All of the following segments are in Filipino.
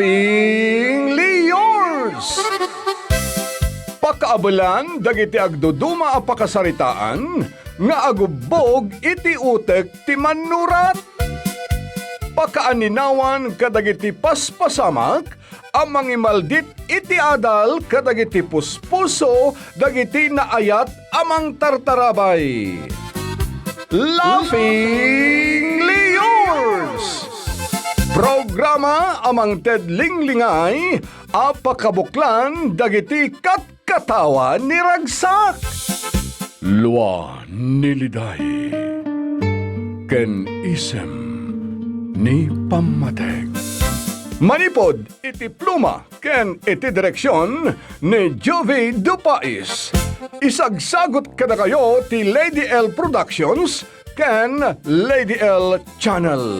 Laughingly yours! Pakaabalan, dagiti agduduma a pakasaritaan, nga agubog iti utek ti manurat. Pakaaninawan kadagiti paspasamak, ang mangimaldit iti adal kadagiti puspuso, dagiti naayat amang tartarabay. Laughingly yours! Programa amang tedlinglingay, apakabuklan dagiti katkatawa ni Ragsak. Lua niliday, ken isem ni Pamateg. Manipod iti pluma ken iti direksyon ni Jovi Dupais. Isagsagot kada kayo ti Lady L Productions ken Lady L Channel.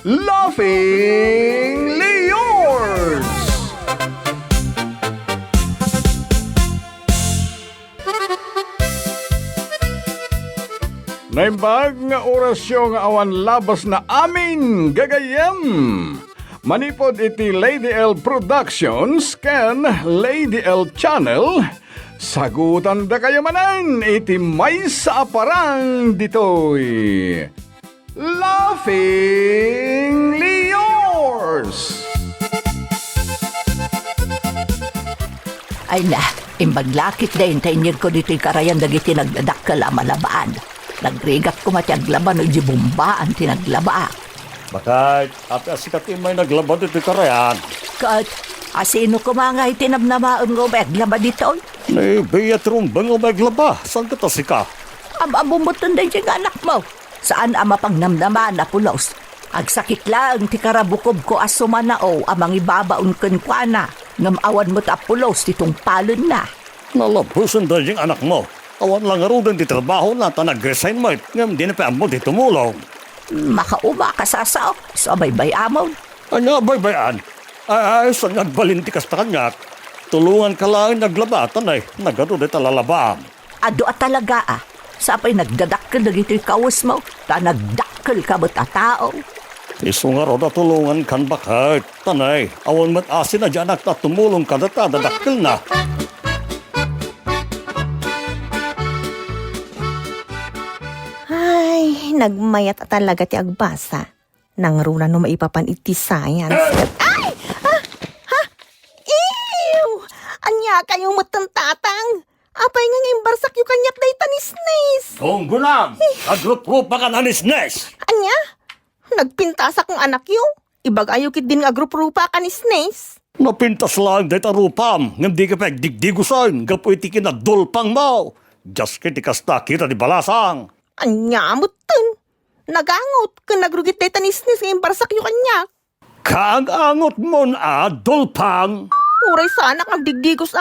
Laughingly yours! Naimbag nga orasyon nga awan labas na amin gagayem. Manipod iti Lady L Productions ken Lady L Channel. Sagutan da kayo manan iti may sa aparang ditoy. Laughingly yours! Ay na, imbaglakit dahin tainyag ko dito'y karayan dagiti nagdadakkel a malabaan. Nagrigat ko matyag laban o jibumbaan tinaglaba. Bakit? Ate asikat may naglaba dito karayan. Kat, asino ko mga itinamnamaon ngo maglaba dito'y? May biyat rumbang o maglaba. Saan ka tasika? Abumuton din yung anak mo. Saan ang mapangnamnaman na pulos? Agsakit lang ti karabukob ko asumanao amang ibabaon kenkwana. Ngamawan mo ta pulos titong palon na. Nalabusan da yung anak mo. Awan lang arudan di trabaho na ta nag-resign mo. Ngam di na pa mo di tumulong. Makauma ka sasaw. So bay-bay amon. Anya bay-bayan? Ay, saan nagbalinti ka sa kanya? Tulungan ka lang naglabatan ay. Nagado di talalabaan. Ado at talaga Sapay nagdadakkel na gito'y kawas mo. Ta nagdakkel ka ba't tao? Iso nga ro na tulungan kan bakit? Tanay, awan mat asin na dyan na tumulong ka na ta dadakkel na. Ay, nagmayat talaga ti agbasa. Nang runa no maipapan iti science. Ay! Ha? Ew! Anya kayong matantatang? Apay nga imbarsak yung kanyak day tanisnes. Kung gunam, agrup-rupa ka na nisnes. Anya? Nagpintas akong anak yung. Ibagayo kit din agrup-rupa ka nisnes. Napintas lang dahil tarupam, ngam di ka pa digdigusan, gapoy ti kinadulpang mo. Just kitikas na kita di balasang. Anya mutan. Nagangot kung nagrugit day tanisnes nga imbarsak yung kanyak. Kaang-angot mo na, dulpang. Uray sana kang digdigos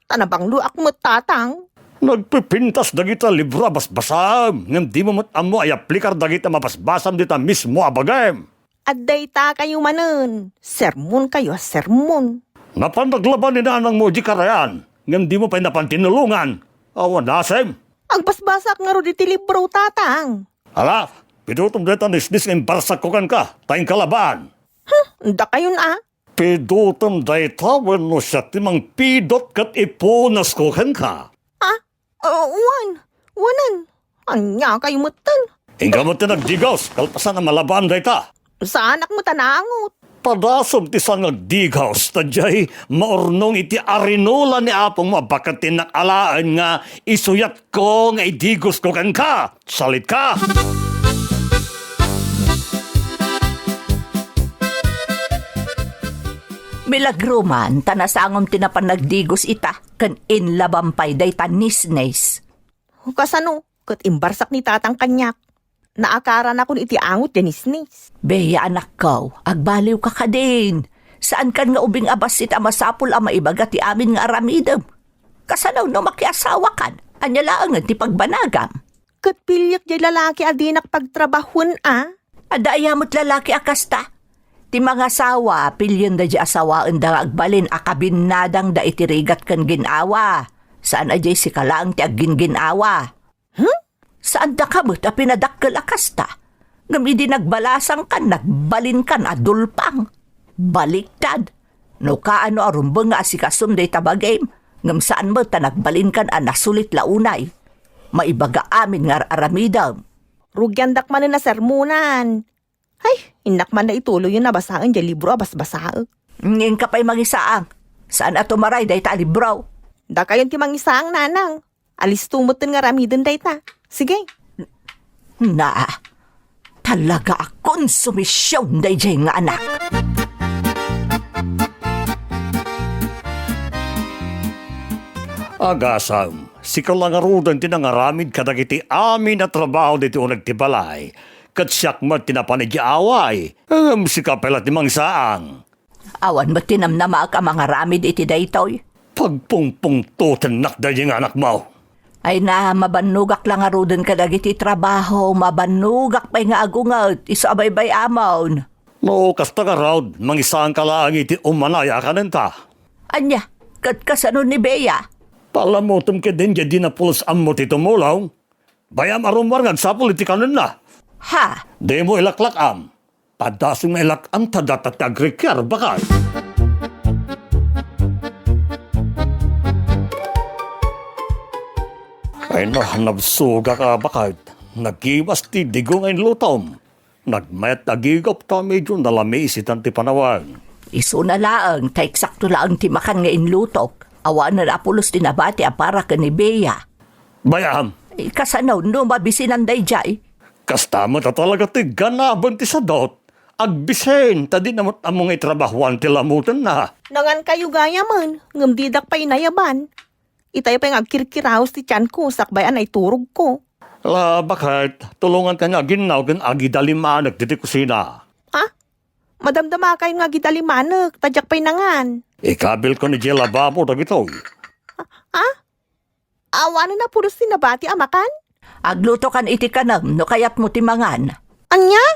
Tanabang luak mo tatang. Nagpipintas dagita libra basbasam, ngam di mo matamo ay aplikar dagita mabasbasam dita mismo abagem. Adday ta kayo manen. Sermon kayo, sermon. Napandaglaban ni nanang mo di karayan, ngam di mo pa napantinulungan. Awan nasem. Agbasbasak nga ro diti libro tatang. Hala, pidutom dita nisnis ng barsak ko kan ka, tayong kalaban. Nda kayo Pidutom dita wano siya timang pidot kat ipunas ko kan ka. Wanan. Anya kayo mutan. Hingga mo tinagdigaws, kalpasan na malaban dita. Sa anak mo tanangot. Padasom ti sa nagdigaws, tadyay maurnong iti arinola ni apong mabakatin ng alaan nga isuyat ko nga idigos ko kan ka. Salit ka! Milagruman, tanasangom tinapanagdigos ita, kan inlabampay day tanisnes. Kasano, kat imbarsak ni tatang kanyak. Naakaran ako iti angot janisnis. Beya anak ko, agbaliw ka ka din. Saan kan nga ubing abas ita masapul ang maibaga ti amin nga aramidem? Kasanaw no makiasawa kan, anya laangan ti pagbanagam. Kat pilyak jay lalaki adinak pagtrabahon Adayamot lalaki akasta. Ti mga asawa, pilyon da di asawaan da agbalin akabinadang da itirigat kan ginawa. Saan ajay si kalaang ti aggin ginawa? Saan da kamot a pinadakkel akasta? Ngam idi nagbalasang kan, nagbalin kan adulpang. Baliktad. No kaano arumbang nga asikasum day tabagay, ngam saan mo ta nagbalin kan nasulit launay. Maibaga amin nga aramidam. Rugyandak man na sermunan. Ay, inak man na ituloy yung nabasaan dyan libro abas-basaan. Ngin ka pa'y mangisaang. Saan ato maray day ta libraw? Da kayon ti mangisaang nanang. Alis tumutin nga ramidin day ta. Sige. Na, talaga akong sumisyon day jay nga anak. Agasam, si kalangarudan tinangaramid kadagiti amin na trabaho dito nagtibalay. Kat siyak mat tinapanid away. Si kapelat ni Mang Saang. Awan mo tinamnama ka mga ramid iti daytoy. Pagpungpungtutan nakda yung anak mo. Ay na, mabanugak lang aruden ka dagiti trabaho, mabanugak pa'y nga agungat, isabaybay amon. No, kasta ka raw, mangisaan ka lang iti umanaya ka nanta. Anya, kat kasano ni Bea? Palamutom ka din di na pulos ammo tito mulaw. Bayam arumwar ngagsapol iti kanon na. Ha? Di mo ilaklak am. Padasong na ilak am tadatat agrikar bakal. Ay no, nabsuga ka bakal. Nagiwas ti digong ay lutom. Nagmayat agigop ta medyo nalamisitan ti panawan. Iso na laang, taik sakto laang timakan nga inlutok. Awan na apulos dinabati apara ka ni Bea. Bayam, Kasanaw no mabisinan day jay. kastama ta talaga ti ganaban ti sadot. Agbisen, tadi namot among itrabahuan ti lamutan na. Nangan kayo gaya man. Ngamdidak pa inayaban. Itay pa yung agkirkiraos ti tiyan ko. Sakbayan ay turog ko. La, bakit? Tulungan ka nga ginaw gan agi dalimanag diti kusina. Ha? Madamdama kayo nga gidalimanak. Tadyak pa'y nangan. Ikabil ko ni Jela Babo dagito. Ha? Awanan na puro sinabati amakan? Agluto kan iti kanam no kayat mo timangan. Anya?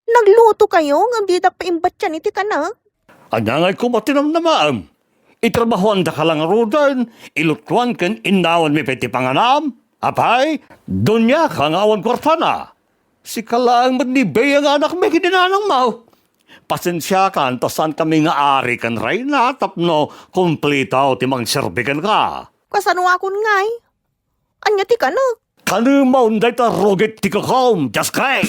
Nagluto kayo? Ngamdidak pa imbat yan iti kanak? Anya nga'y kumatinam na maam. Itrabahuan da ka lang rudan, ilutuan kan inawan mi peti panganam. Apay, dunya ka nga awan kwartana. Si kalaang manibay ang anak may kininanang mau. Pasensya ka, tasan kami nga ari kan ray na tapno kumplitaw timang serbikan ka. Kasano akon ngay? Anya ti kanak? Kanumaw day ta rogit ti kakom, just kay.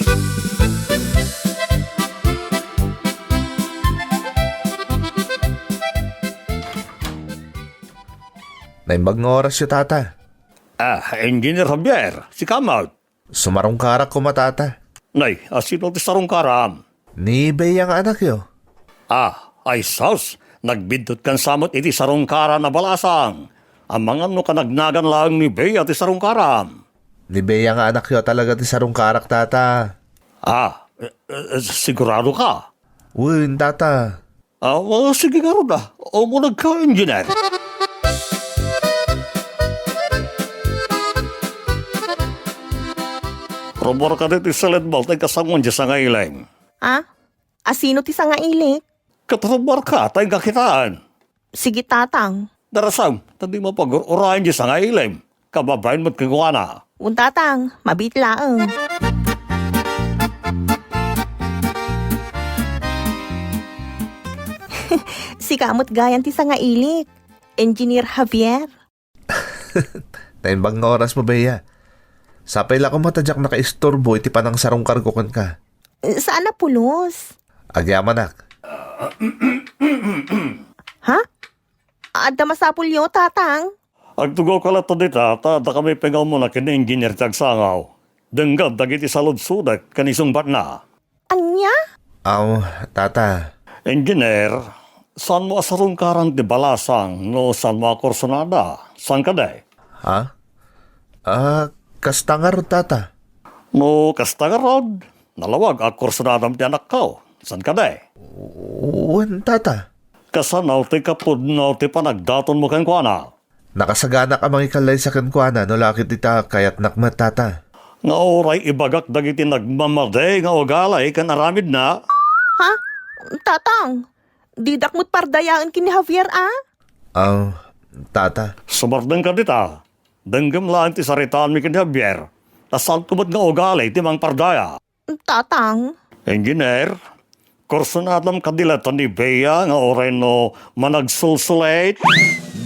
Naimbag nga oras yung tata. Engineer Javier, si Kamot. Sumarong karak ko matata. Nay, asino ti sarong karam. Ni Bea ang anak yo. Ay sus, nagbidot kan samot iti sarong kara na balasang. Ang mga no kanagnagan lang ni Bea ti sarong karam. Ni Bea ang anak yo talaga ti sarong karak tata. Sigurado ka? Uy, tata. Sige nga rin na. O mo nagka-engineer. Rumor ka dito sa letbalt ay kasangon dyan sa ngailing. Ha? Asino ti sa nga ilik? Katrumor ka, tayong kakitaan. Sige tatang. Darasam, tandi mo pag-urayan dyan sa ngailing. Kababayan mo't kikuana. Untatang, mabitlaang. Si kamot gayan ti sa nga ilik. Engineer Javier. Naimbag nga oras mo, Bea. Sapay la ko matadyak naka-istorbo iti panang sarong kargo kan ka. Saan na pulos? Agyaman nak. Ha? Adda masapulyo, tatang? Agtugaw ka lang to dita, da kami pengaw mo na kini-engineer tagsangaw. Denggab dagiti salod sudak kanisong bat na. Anya? Tata. Engineer, saan mo asarong karang di balasang no saan mo akorsonada? Saan ka day? Ha? Kastangar, tata. No, kasta ka rod. Nalawag akorsonadam ti anak ko. Saan ka day? Uwan, tata. Kasanaw ti kapud no ti panagdaton mo kan kuana. Nakasagana ka mga ikalay sa kankwana no lakit ita kayat nakmat, tata. Nga oray ibagak dagiti nagmamade nga ugalay kan aramid na. Ha? Tatang, didakmot pardayaan kini Javier, Tata. Sumardeng ka dita. Denggam lang ti saritaan mi kan Javier. Tasal kumot nga ugalay ti mang pardaya. Tatang? Engineer, Kursunadam kadilatan ni Bea nga oray no managsulsulate,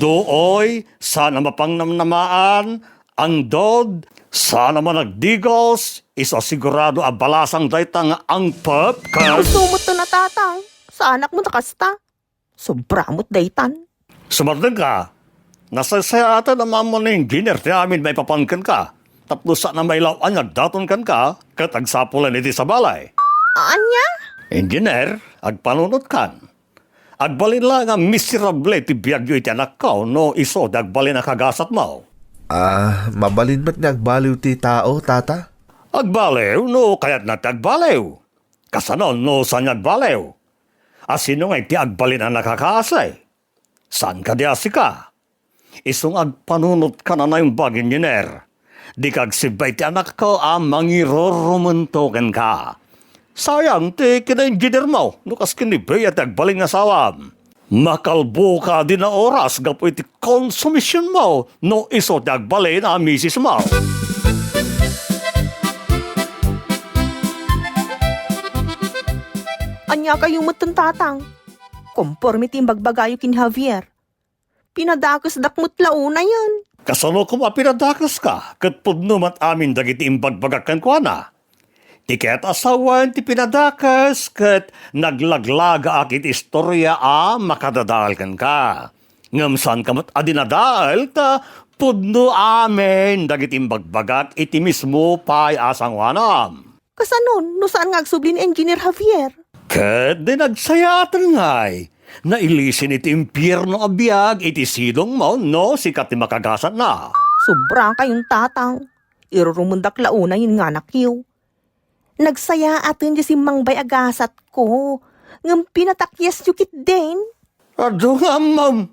dooy, sana mapangnamnamaan, ang dod, sana managdigos, isa sigurado abalasang dayta nga ang pep, Gusto mo to na tatang. Sa anak mo nakasta. Sobramot daytan. Sumardan ka. Nasasaya ata naman mo na engineer ti amin may papangkan ka. Tapos sa na may lawan nagdaton kan ka, kat agsapulan iti sa balay. Anya? Engineer, agpanunot kan. Agbalin lang nga miserable ti biyagyo iti anak ko, no iso dagbalin na kagasat mo. Mabalin ba't niya agbaliw ti tao, tata? Agbalew, no kaya't na ti agbalew. Kasanon, no saan agbalew. Asino nga iti agbalin ang nakakaasay. Saan ka di asika? Isong agpanunot ka na yung bag, engineer. Di kagsibay ti anak ko mangiroromantoken ka. Sayang ti kina-engineer mo, nukas kinibay at agbaling asawam. Makalbo ka din na oras gapo iti konsumisyon mo, no iso ti agbalin ang misis mo. Anya kayong matantatang. Conforme ti bagbagayo kin Javier. Pinadakas dakmut launa yan. Kasano kung mapinadakas ka, kat pudno mat amin dagiti imbagbagakan ko na. Tiket asawan ti pinadakas, kat naglaglaga akit istorya makadadaal ka. Ngamsan ka mat adinadaal, ta pudno amin dagiti imbagbagak iti mismo pay asang wanam. Kasanon, no saan nga agsublin Engineer Javier? Kat di nagsayatan ngay. Nailisin iti impyerno abiyag iti silong mo, no sikat ti makagasat na. Sobra kayong tatang. Irurumundak launa yun nga nakyo. Nagsaya atin di si Mangbay agasat ko. Ngam pinatakyas yukit din. Ado nga, ma'am.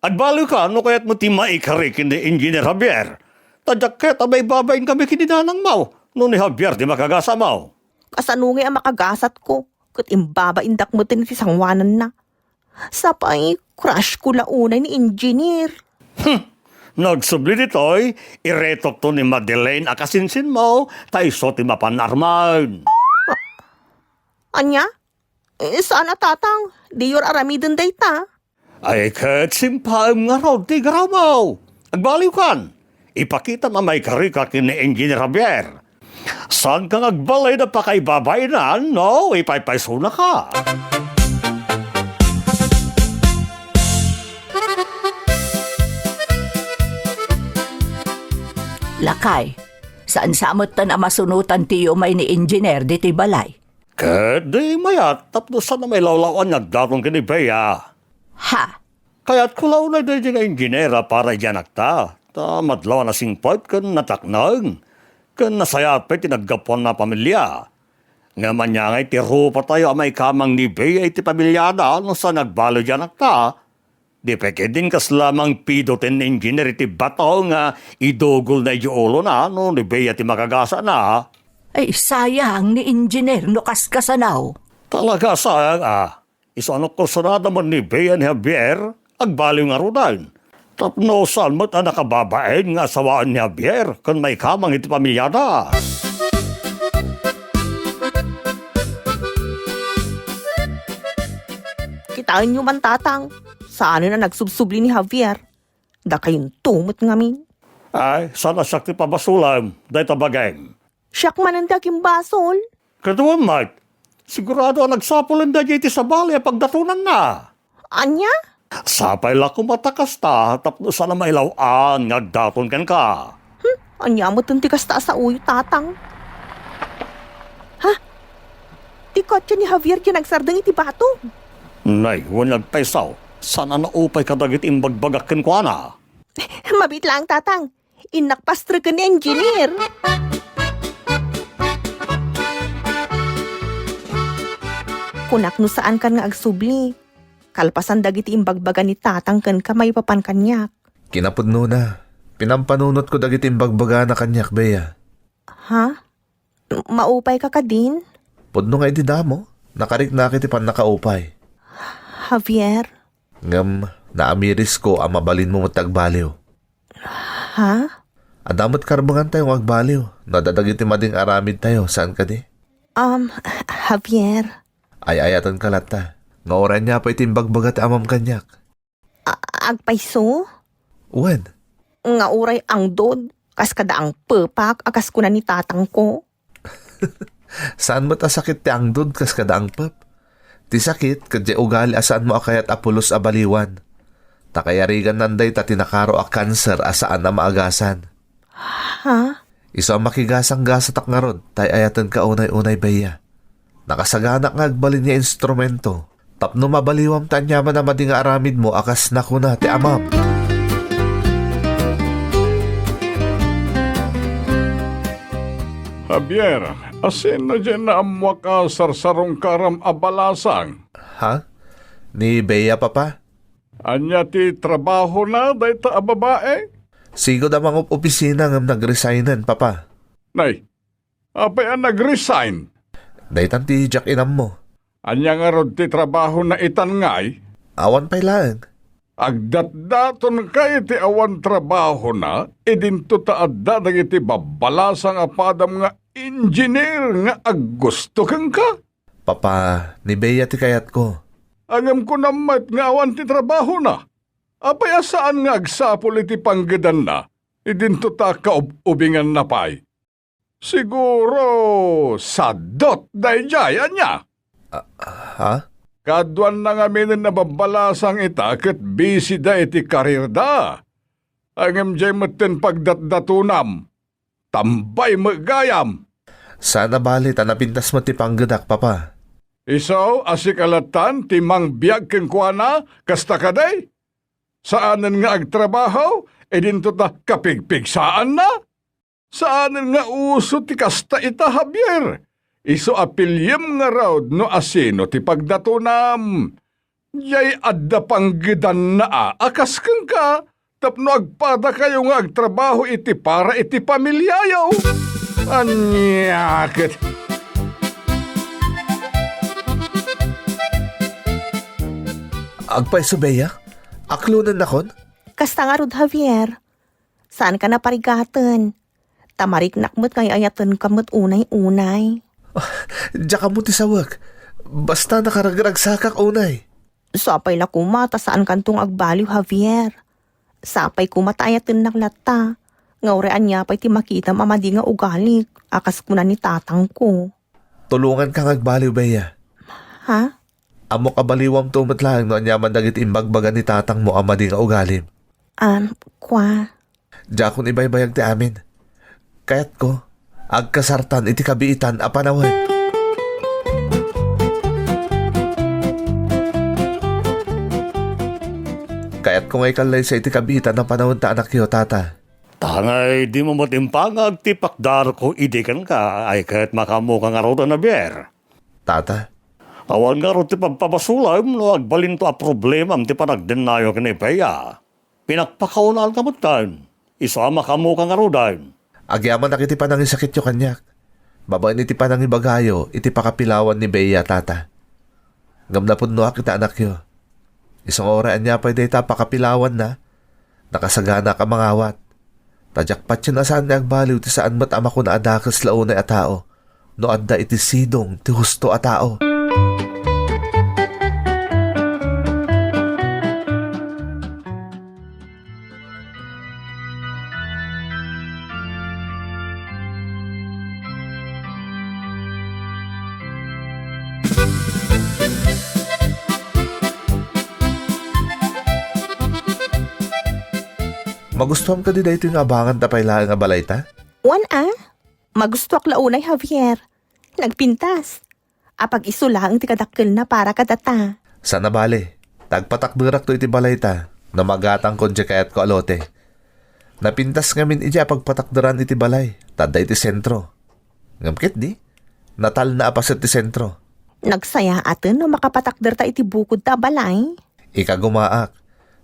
Agbalo ka, no kaya't mo ti maikarikin ni Engineer Javier. Tadyak kaya't abay babayin kami kininanang mo. No ni Javier di makagasa mo. Kasanungay ang makagasat ko. Kat imbaba indak mo tin ti sangwanan na. Sapay, crush ko launay ni engineer. Nagsubli dito'y, iretok to ni Madeleine akasinsin mo, tayo so ti mapanarman. Anya? Sana tatang, di yor aramidon day ta. Ay kat simpaam nga raw, ti garaw mo. Agbaliw kan. Ipakita mamay karika kin ni Engineer Javier. Saan kang agbalay na pakaibabay na, no? Ipaypaysuna ka. Lakay, saan samot tan masunutan tiyo may ni engineer di ti balay? Kadi mayat, tapos na may lawlawan nagdatong kini Bea. Ha? Kaya't kulaw na din yung engineera para dyan akta. Ta madlaw na singpot kan nataknang. Kan nasayat pa tinaggapuan na pamilya. Nga manya ngay tiro pa tayo may kamang ni Bea iti pamilyada no sa nagbalo dyan akta. Di peke din kas lamang pidoten engineer iti bato nga idugol na iulo na no ni Bea ti makagasa na. Ay, sayang ni engineer no kaskasanaw. Talaga sayang Iso ano kursunada mo ni Bea ni Javier, agbaliw nga rudan. Tapno saan mo't nakababain nga asawaan ni Javier kung may kamang iti pamilyada. Kitain nyo man tatang. Saan na nagsubsubli ni Javier? Da kayong tumot ngamin. Ay, sana sakti pabasulam, dahi tabagay. Siyak man ang daking basol. Kaduan, Mike, sigurado ang nagsapulan da iti sa bali pagdatunan na. Anya? Sapay la kumatakas ta, tapno sana mailawan, ngagdaton kan ka. Anya mo tuntikas ta sa uyo tatang. Ha? Di kotse ni Javier yung nagsardang iti bato. Nay, wanag paisaw, sana naupay kadagit imbagbagakin ko na. Mabit lang tatang. Inakpastra ka ni engineer. Kunak no saan kan nga agsubli. Kalpasan dagiti imbagbagan ni tatang kan kamay papan kanyak. Kinapudno na. Pinampanunot ko dagiti imbagbaga na kanyak, Bea. Ha? Maupay ka din? Pudno nga iti damo. Nakarik na kiti pan nakaupay. Javier? Ngam, naamiris ko ang mabalin mo matagbaliw. Ha? Adamot karbangan tayong agbaliw. Nadadagiti mading aramid tayo. Saan ka di? Javier? Ay ayatan kalata. Nga oran niya pa itimbagbagat amam kanyak. Agpayso? Uwan. Nga uray ang dod. Kas kada ang pepak akas ko na ni tatang ko. Saan mo ta sakit ti ang dod kas kadaang pap? Ti sakit kadya ugali asaan mo akayat apulos a baliwan. Takayarigan nanday ta tinakaro a cancer asaan na maagasan. Ha? Iso ang makigasang gasatak nga rod, tay ayatan ka unay-unay baya. Nakasaganak nga agbalin niya instrumento. Tapno mabaliwam tanyaman na madi nga aramid mo akas na kuna ti amam. Javier, asin na dyan na amwa ka sarsarong karam abalasang. Ha? Ni Bea papa? Anya ti trabaho na day ta a babae? Sigo da mga opisina ngam nag-resignan papa. Nay, apay ang nag-resign. Daytan ti Jack inam mo. Anya nga rod ti trabaho na itan ngay, Awan pa'y lang. agdatdaton kay ti awan trabaho na, idinto taadda dagiti babalasang apadam nga engineer nga aggusto kang ka. Papa, ni Bea ti kayat ko. Angam ko namat nga awan ti trabaho na. Apay asaan nga agsapol iti panggedan na, idinto ta kaubingan na pay. Siguro, sadot day jaya niya. Ha? Kadwan na nga minin nababalasang ita ket busy da iti karir da. Angam jay maten pagdatdatunam. Tambay magayam. Sana bali ta napintas mo ti panggadak papa. Isaw asikalatan timang biyag ken kuana kasta kaday. Saanan nga agtrabaho, edinto ta kapigpigsaan na. Saanan nga uso ti kasta ita Javier. Iso apilyem nga raw no asino ti pagdatunam. Yay adda panggidan na akas kang ka. Tapno agpada kayo nga agtrabaho iti para iti pamilyayaw. Anyakit. Agpay Bea? Aklunan na kon? Kasta nga rod, Javier. Saan ka na parigatan? Tamarik nakmut kay ayatan kamut unay-unay. Diya ka mo ti sawag. Basta nakaragragsakak unay. Sapay la kumata saan kantong agbaliw, Javier. Sapay kumata ayatan naklata. Ngaurean niya pa'y ti makita mamadi nga ugalik. Akas ko na ni tatang ko. Tulungan kang agbaliw Bea. Ha? Amo kabaliwam tumatlang no anyaman dagit imbagbagan ni tatang mo amadi nga ugalim. Kwa? Diya kung ibaybayag ti amin. Kayat ko, agkasartan iti kabiitan a panawin. Kayat ko ngay kalay sa iti kabiitan ang panahon ta anak yo tata. Tangay di mo matimpang agtipakdar ko idikan ka ay kahit makamu ka nga raw na bier. Tata, Awan nga raw ti pagpapasulam no agbalin to a problema ti panagdenayo ka ni Bea. Pinakpakaunal ka mo tan. Isama ka mo ka nga raw dan. agyaman na kiti panang isakit yo kanyak. Babaen iti panang ibagayo, iti pakapilawan ni Bea tata. Ngam na punno kita anak yo. Isang oraan niya pa dita pakapilawan na. Nakasagana ka mangawat. Tajakpat yun asaan niya agbaliw ti saan mat ama ko na adakas launay a tao. No adda iti sidong ti husto a tao. Magustuhan ka di dahito yung abangan tapay lang nga balay ta? Magusto ak launay, Javier. Nagpintas. Apag isulang ti kadakkel na para kadata. Sana bale, tagpatakdurak to iti balay ta, na magatang konje kayat ko alote. Napintas ngamin ija pagpatakduran iti balay, tada iti sentro. Ngamkit di, natal na apas iti sentro. Nagsaya atin no makapatakder ta iti bukod ta balay. Ika gumaak,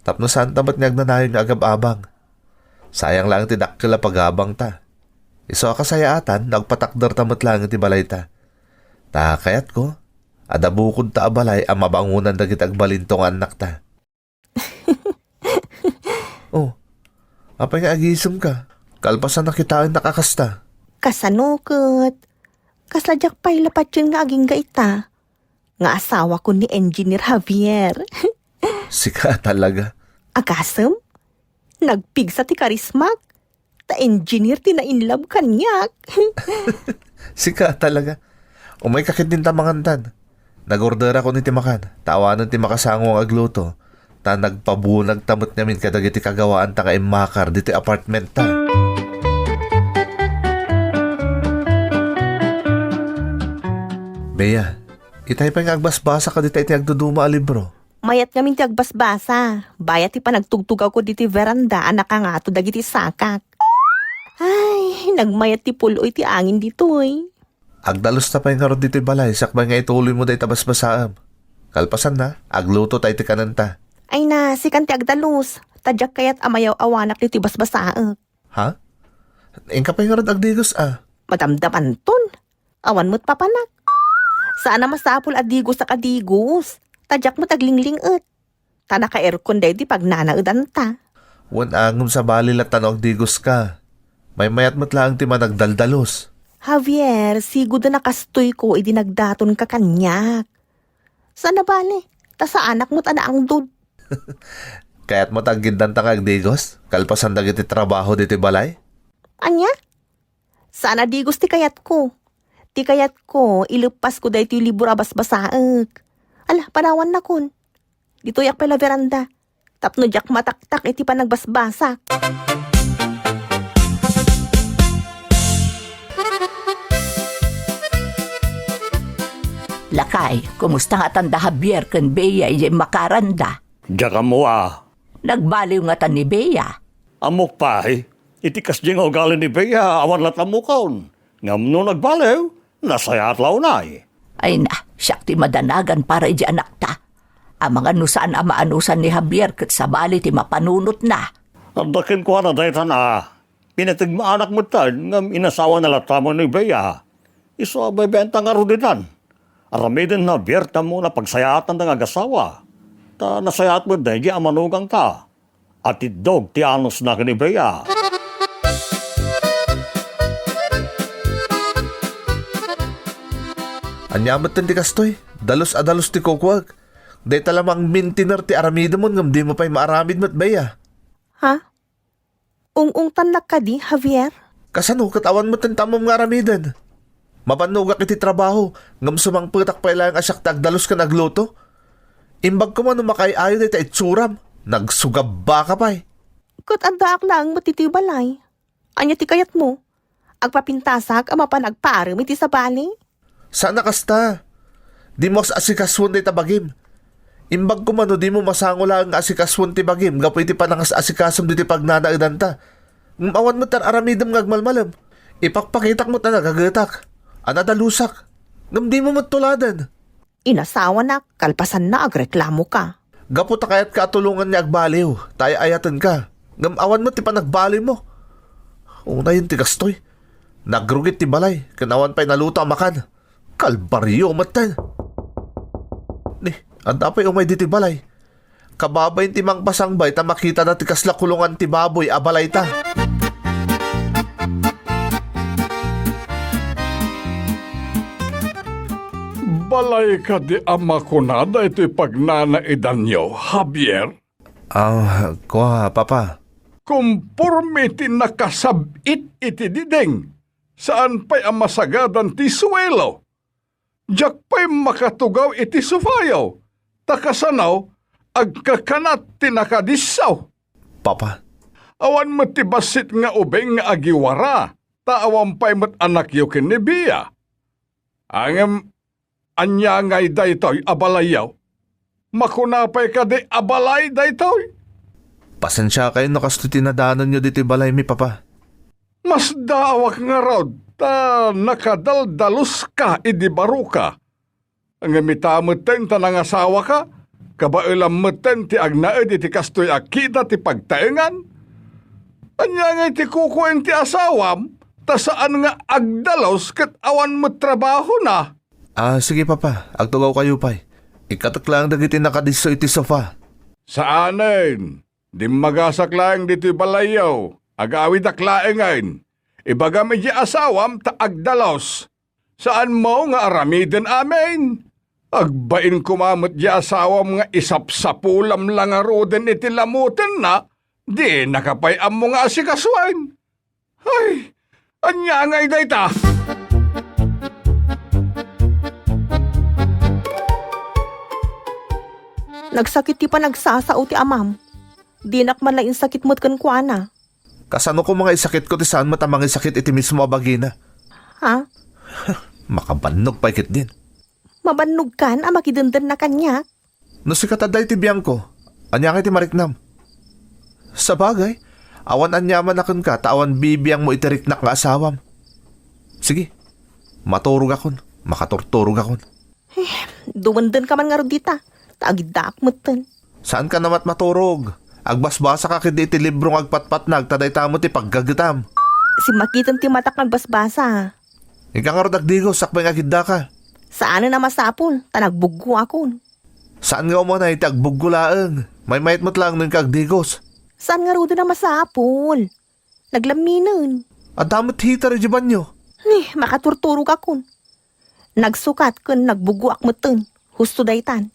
tapno saan tamat ngag nanayon nga agab-abang. Sayang lang ti dakkel pagabang ta. Iso kasayaatan, nagpatakder tamat lang iti balay ta. Ta kayat ko, ada bukod ta abalay ang mabangunan dagit agbalintong anak ta. Oh, apay nga agisum ka. Kalpasan na kitaan nakakasta. Kasanukot. Kasladyak pa'y lapat yun nga aging gaita. Nga asawa ko ni Engineer Javier. Sika talaga. Agasem, nagpigsa ti karismak. Ta engineer ti na in love kanyak. Sika talaga. Umay kakit din tamangantan. Nag-order ako ni Timakan. Tawanan ti makasangong agluto. Ta nagpabunag tamot namin kadagiti kagawaan ta kaimakar dito apartment ta. Bea, itay pa nga agbasbasa ka dito iti agduduma a libro. Mayat ngamin ti agbasbasa. Bayat ti panagtugtugaw ko diti veranda. Anak nga to dagiti sakak. Ay, nagmayat ti puloy ti angin dito eh. Agdalos na pa yung karot dito'y balay, sakbay nga ituloy mo dahi tabas-basaam. Kalpasan na, agluto tayo ti kananta. Ay na, si kanti agdalus. Tadyak kayat amayaw awanak dito basbasaak. Ha? Ingka pa yung karot agdigos Madamdaman ton. Awan mo't papanak. Saan na masapul adigos sa kadigos. Tadyak mo't aglingling Tana ka aircon dahi di pag nanaudan ta. Wan angom sa bali latano agdigos ka. May mayat mo't lang ti managdaldalos. Javier, siguro na nakastoy ko idinagdaton ka kanyak. Saan na bale? Ta sa anak mo't anaang dud. Kaya't mo taggindan ta agdigos? Kalpasan dagiti trabaho dito balay? Anya? Saan adigos ti kayat ko? Ti kayat ko, ilupas ko dahi ti libro abas-basaak. Ala, panawan na kun. Dito yak pala veranda. Tapno jak mataktak iti panagbasbasak. Lakay, kumusta nga tanda Javier ken Bea ije makaranda? Diyan mo Nagbaliw nga tan ni Bea. Amok pa iti kasding ugali ni Bea, awan lat amukon. Ngam no nagbalew, nasaya at launay. Ay na, siyak ti madanagan para ije anak ta. Ang mga nusaan amaanusan ni Javier ket sabali ti mapanunot na. Dakin ko na dayta na. Pinatigmaanak mo tan, ngam inasawa na latamo ni Bea. Iso abay benta nga ruditan. Aramidin na biyerta mo na pagsayatan ng agasawa. Ta nasayat mo dahil di amanugang ta. At idog ti anos na kinibaya. Anyamat ti kastoy. Dalos ti kukwag. Day talamang mintiner ti aramida mo ngam di mo pa'y maaramid mo't Bea. Ha? Ung tanak ka di, Javier? Kasano katawan mo tamam nga aramidan? Mapanugak iti trabaho, ngam sumangputak pa ilang asyak tagdalos ka nagluto. Imbag ko man makay-ayo dito itsuram, nagsugab ba ka pa'y? Kat andaak lang matitibalay. Anya ti kayat mo? Agpapintasak ama pa nagparam iti sa bali? Sana kasta? Di mo asikaswan di tabagim. Imbag ko man di mo masangula ang asikaswan ti bagim, gapo iti panangas asikasam diti pagnanaidan ta. Awan mo tan aramidam ngagmalmalam. Ipakpakitak mo ta nagagatak. Anadalusak. Ngam di mo matuladan. Inasawa na, kalpasan na agreklamo ka. Gapo ta kayat katulungan niya agbaliw. Tayo ayatan ka. Ngam awan mo ti panagbaliw mo. Una yun ti kastoy. Nagrugit ti balay. Kanawan pa'y naluto ang makan. Kalbaryo matan. Ni, anda pa'y umay di ti balay. Kababay ti mang pasangbay ta makita na ti kasla kulungan ti baboy abalay ta. Balay ka di ama ko na da ito'y pagnanaidan niyo, Javier. Kuha, papa. Kumpurmiti nakasabit iti dideng. Saan pa'y ang masagadan ti suelo? Diyak pa'y makatugaw iti sufayaw. Takasanaw, agkakanat ti nakadisaw. Papa. Awan mo ti basit nga ubeng nga agiwara. Taawang pa'y mat anak yu kinibia. Angem, anya ngay daytoy abalayaw. Makunapay ka di abalay daytoy. Pasensya kayo nakastuti na daanan nyo dito balay mi, papa. Mas daawak nga raw, ta nakadaldalos ka, idibaro ka. Ang mitamuten ta ng asawa ka, kabailam muten ti agnaed iti kastoy akita ti pagtaengan. Anya nga ti kukuen ti asawam, ta saan nga agdalos ket awan mo trabaho na. Sige papa, agtugaw kayo pa'y. Ikatak lang dagiti nakadiso iti sofa. Saanen? Di magasak lang dito'y balayaw. Agawid aklaengain. Ibaga medya asawam ta agdalos. Saan mo nga aramiden amin? Agbain kumamot di asawam nga isap-sapulam lang nga roden iti lamutin na, di nakapayam mo nga si kaswain. Ay, anya nga idayta. Nagsakit ti pa nagsasao ti amam. Dinak man lang sakit mo't kan kuana. Kasano ko mga isakit ko ti saan matamang isakit iti mismo abagina. Ha? Makabanog pa ikit din. Mabannog kan ang makidundan na kanya. No si kataday ti Bianco, anya kay ti Mariknam. Sa bagay, awan anyaman na ka, tawan bibiyang mo itiriknak nga asawam. Sige, maturog akon, makaturturog akon. Dumandan ka man nga rodita. Tagidak mo tan. Saan ka namat maturog? Agbasbasa ka kidi iti librong agpatpatnag, taday tamo ti paggagatam. Si makitan ti matak nagbasbasa. Ika nga rodagdigo, sakbay nga gidda ka. Saan na masapol? Tanagbuggo akon. Saan nga umunay ti agbugulaang? May mayat mo't lang ng kagdigos. Saan nga rodo na masapol? Naglaminan. Adamot hita rin nyo. Makaturturog akon. Nagsukat kun nagbuggo akmutan. Husto daytan.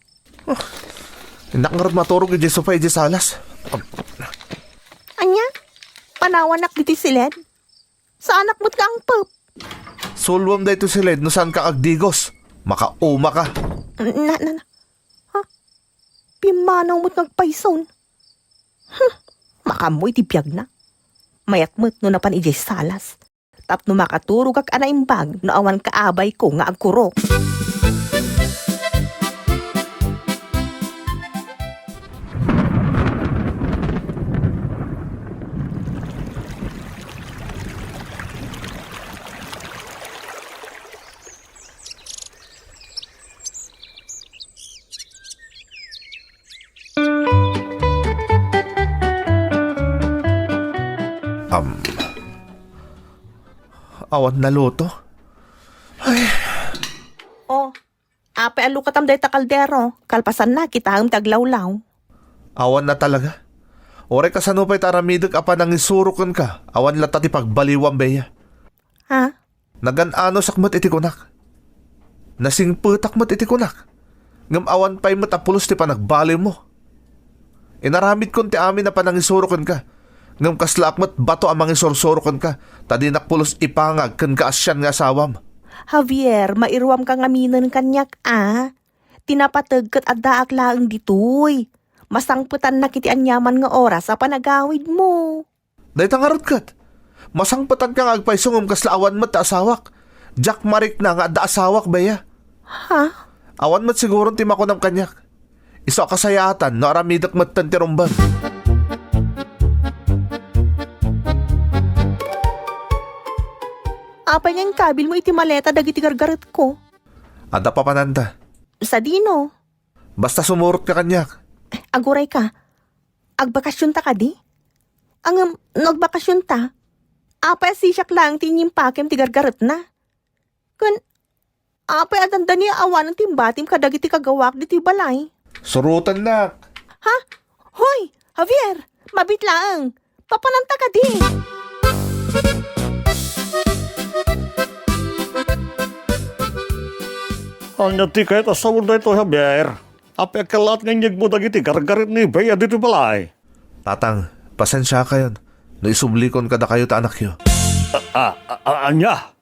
Inak nga rin maturog yung Jesu pa yung salas. Anya? Panawanak diti siled? Saan anak mo't ka ang pup? Sulwam da ito silid no saan ka agdigos. Makauma ka. Ha? Pimanaw mo't nagpayson. Makamoy ti biyag na. Mayat mo't no napan ijay salas. Tapno makaturog ak anaimbag no awan kaabay ko nga agkurok. Awan na loto. Oh, ape alukatam day ta kaldero. Kalpasan na kita ang taglawlaw. Awan na talaga. Ore ka sanupay taramidog apa nang isurukon ka. Awan lata ti pagbaliwang beya. Ha? Nagan-ano sakmat iti kunak. Nasingputak mat iti kunak. Ngam awan pa'y matapulos ti panagbaliw mo. Inaramid kon ti amin na panang isurukon ka. Ngam kaslak mat bato amang isursurukon ka. Tadinak pulos ipangag kan kaasyan nga asawam. Javier, mairuam kang aminan kanyak Tinapatag kat addaak laang ditoy. Masangputan na kiti anyaman nga oras sa panagawid mo. Dahil tangarot kat. Masangpatan ka nga agpaisungom kaslaawan mat ta asawak. Jack Marik na nga da asawak baya. Ha? Awan mat siguro ti makunam kanyak. Iso kasayatan no aramidak mat tantirumban. Apay nga yung kabil mo iti maleta dagiti gargaret ko. Ada pa pananda. Sa dino. Basta sumurot ka kanyak. Aguray ka. Agbakasyon ta ka di? Ang nagbakasyon ta. Apay sisyak lang tinyimpakem ti gargaret na. Kun, apay adanda niya awan ng timbatim kadagiti kagawak di ti balay. Surutan na. Ha? Hoy, Javier, mabit lang. Papananta ka di. Anya ti kahit asawad na ito, Javier. Ape kalat nga nyag mo dagiti gargarit ni Bea dito balay. Tatang, pasensya ka yun. Naisublikon ka na kayo ta anak yo. Anya?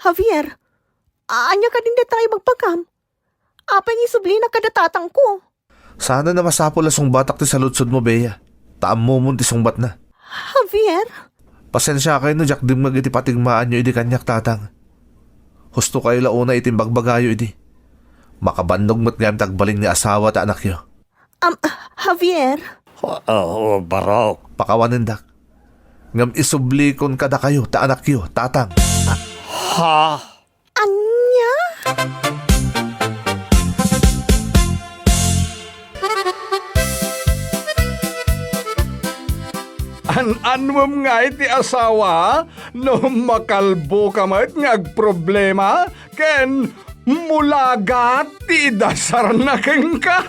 Javier, anya ka din na tayo magpagkam. Apay ng isubli na kadatatang ko. Sana na masapol asong batak ti saludsod mo, Bea. Taam mo munti sungbat na. Javier? Pasensya kayo no, Jack dim iti patigmaan nyo idi kanyak, tatang. Husto kayo launa itimbagbagayo idi. Makabandog mo't ngayam tagbaling ni asawa ta anak yo. Javier? Barok. Pakawanin, Dak. Ngam isublikon kada kayo ta anak yo, tatang. Ha? Anya? An-anwam nga iti asawa, no makalbo ka mat nga agproblema, ken mulagat ti dasar na ken ka.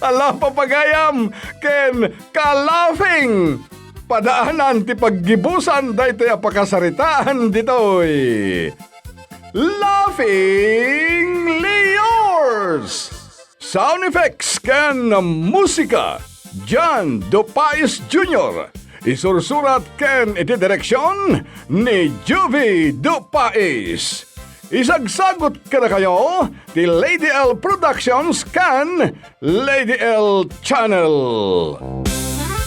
Ala papagayam, ken kalafing. Padaanan ti paggibusan dahito apakasaritaan ditoy. Laughing Leors! Sound effects ken musika, John Dupais Jr. Isursurat ken itidireksyon ni Juvie Dupais. Isagsagot ka na kayo ti Lady L Productions kan Lady L Channel.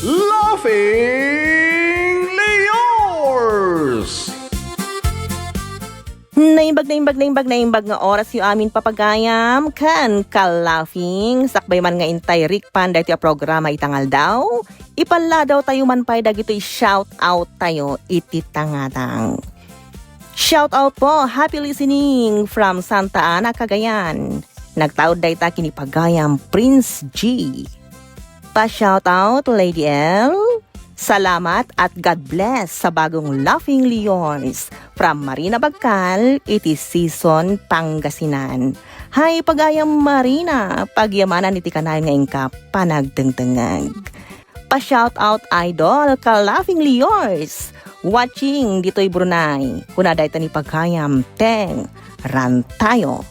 Laughing Leors! Naimbag nga oras yung amin papagayam kan kalaughing sakbay man nga intay Rick Panday ti a programa itangal daw ipala daw tayo man pay dagitoy shout out tayo iti tangatang. Shout out po, happy listening from Santa Ana, Cagayan. Nagtaod day ta kinipagayam Prince G. Pa-shout out Lady L. Salamat at God bless sa bagong Laughing Leons from Marina Bagkal, iti season Pangasinan. Hay pagayam Marina, pagyamanan iti kanayon nga ingka panagdengdengag. Pa-shout out idol ka Laughing Leons. Watching dito'y Brunei, kunaday ta ni pagayam Teng Rantayo.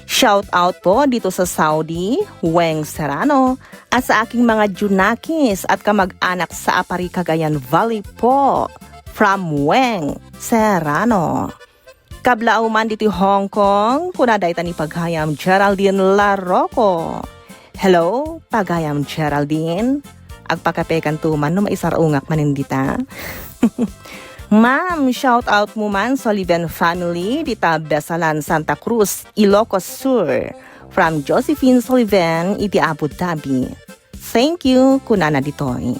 Shout out po dito sa Saudi, Weng Serrano, at sa aking mga Junakis at kamag-anak sa Apari, Cagayan Valley po, from Weng Serrano. Kablao man dito Hong Kong, kunaday ta ni paghayam Geraldine Larroco. Hello, paghayam Geraldine. Agpakapekan tuman no maisarungak manindita. Ma'am, shout out mo man sa Liben family dita Besalan, Santa Cruz, Ilocos Sur. From Josephine Soliven, iti Abu Dhabi. Thank you, kunana ditoy.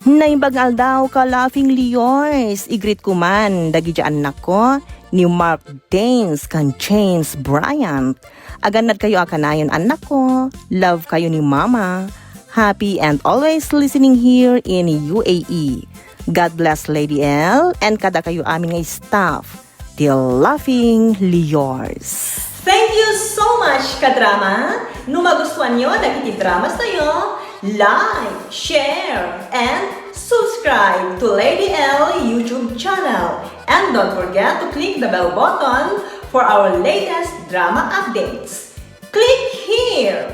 Naimbagal daw ka Laughing Leors. Igreet ko man, dagi dyan anak ko, ni Mark Danes kan James Bryant. Aganad kayo akanayon anak ko. Love kayo ni Mama. Happy and always listening here in UAE. God bless Lady L and kada kayo aming nga staff. The Laughing Leors. Thank you so much, kadrama! No magustuhan nyo, nagkiti-dramas tayo, like, share, and subscribe to Lady L YouTube channel. And don't forget to click the bell button for our latest drama updates. Click here!